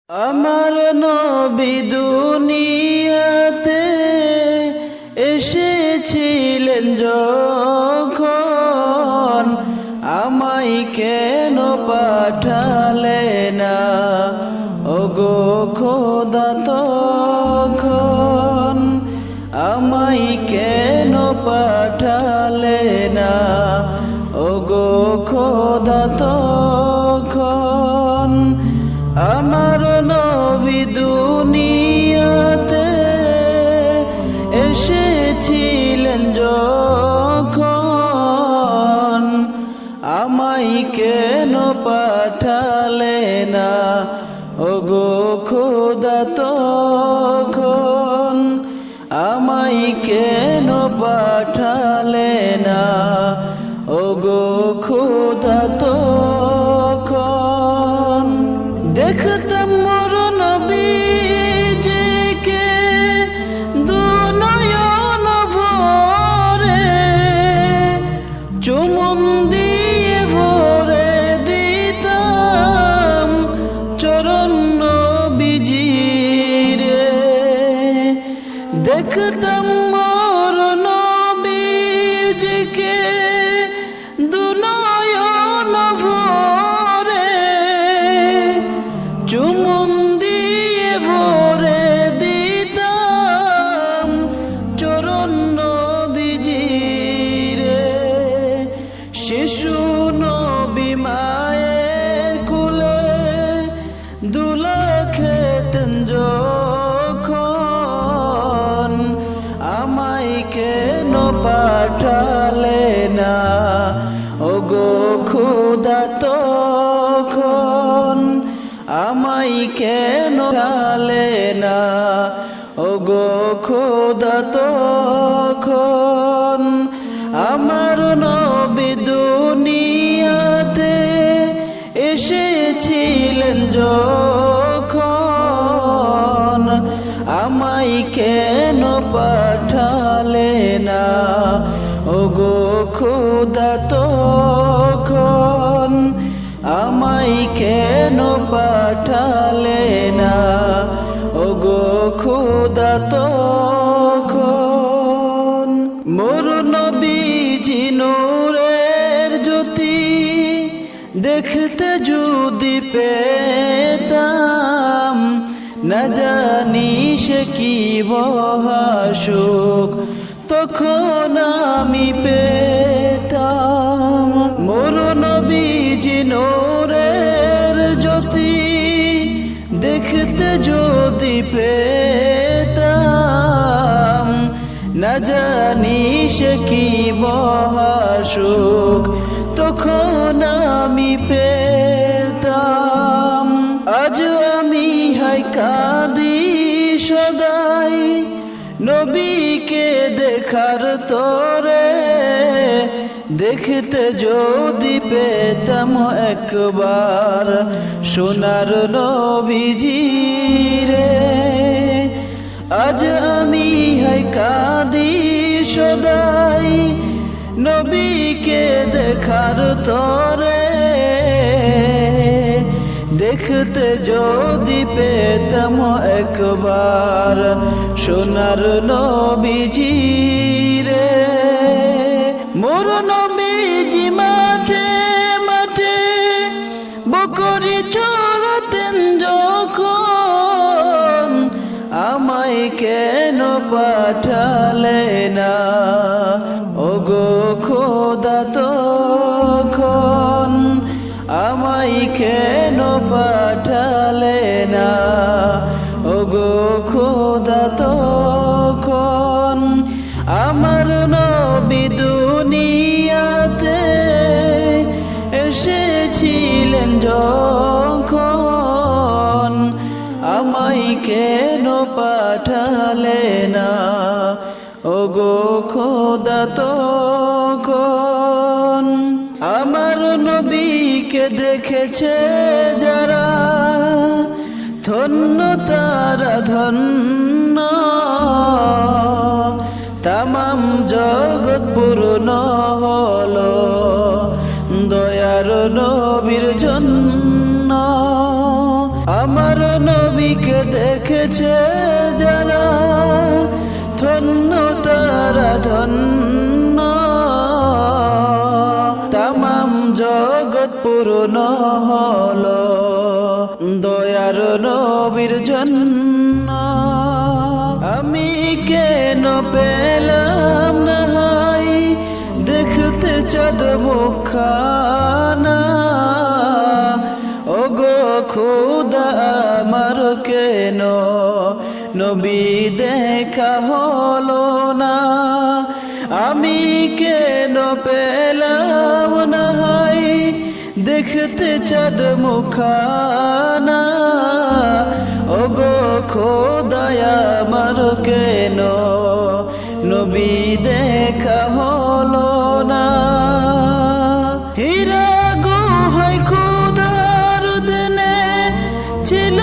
আমার নবী দুনিয়াতে এসেছিলেন যখন, আমায় কেন পাঠালে না ওগো খোদা তখন? আমায় কেন পাঠালে না ওগো খোদা তখন? আমার নবী দুনিয়াতে এসেছিলেন যখন, আমায় কেন পাঠালে না ওগো খোদা তখন? আমায় কেন পাঠালে না ওগো খোদা তখন? দেখতাম মোর নবীজিকে দুনয়ন ভরে, চুমুন দিয়ে ভরে দিতাম চরণ নবীজিরে। দেখতাম মোর নবীজিকে দুনয়ন ভরে, চুমুন দিয়ে ভরে দিতাম চরণ নবীজিরে। শিশু নবী মায়ের কুলে দুলা খেতেন যখন, আমায় কেন পাঠালে না ওগো খোদা তখন? আমায় কেন পাঠালে না ওগো খোদা তখন? আমার নবী দুনিয়াতে এসেছিলেন যখন, আমায় কেন পাঠালে না ওগো খোদা তখন? আমায় কেন পাঠালে না ওগো খোদা তখন? মোর নবীজি নূরের জ্যোতি দেখতে যদি পেতাম, না জানি সে কি মহাসুখ তখন আমি পেতাম। মোর নবীজি নূরের জ্যোতি দেখতে যদি পেতাম, না জানি সে কি মহাসুখ তখন আমি পেতাম। আজ আমি হাই কাঁদি সদাই নবীকে দেখার তরে, দেখতে যদি পেতাম একবার সোনার নবীজিরে। আজ আমি হাই কাঁদি সদাই নবীকে দেখার তরে, দেখতে যদি পেতাম একবার সোনার নবীজিরে। মোর নবীজি মাঠে মাঠে বকরি চড়াতেন যখন, আমায় কেন পাঠালে না ওগো খোদা তখন? আমায় কেন পাঠালে না ওগো খোদা তখন? আমার নবী দুনিয়াতে এসেছিলেন যখন, আমায় কেন পাঠালে না ওগো খোদা তখন? আমার নবীকে দেখেছে যারা ধন্য তারা ধন্য, তামাম জগৎ পূর্ণ হলো দয়ার নবীর জন্য। আমার নবীকে দেখেছে যারা ধন্য তারা ধন্য তামাম জগৎ পূর্ণ হলো দয়ার নবীর জন্য আমি কেন পেলাম না হাই দেখতে চাঁদ মুখখানা ওগো খোদা আমার কেন নবী দেখা হলো না আমি কেন পেলাম না হাই দেখতে চাঁদ মুখখানা ওগো খোদা আমার কেন নবী দেখা হলো না হীরা গুহায় খোদার দেনে ছিল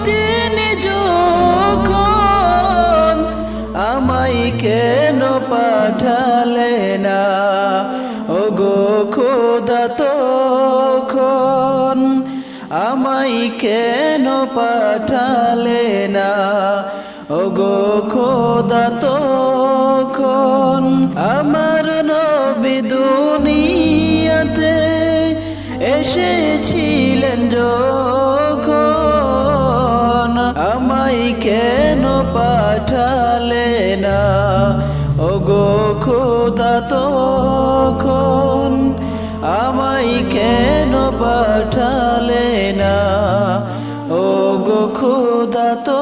তিনি যখন আমায় কেন পাঠালে না ওগো খোদা তখন আমায় কেন পাঠালে না ওগো খোদা তখন আমার নবী দুনিয়াতে এসেছিলেন যখন আমায় কেন পাঠালে না ওগো খোদা তখন আমায় কেন পাঠালে না ওগো খোদা তো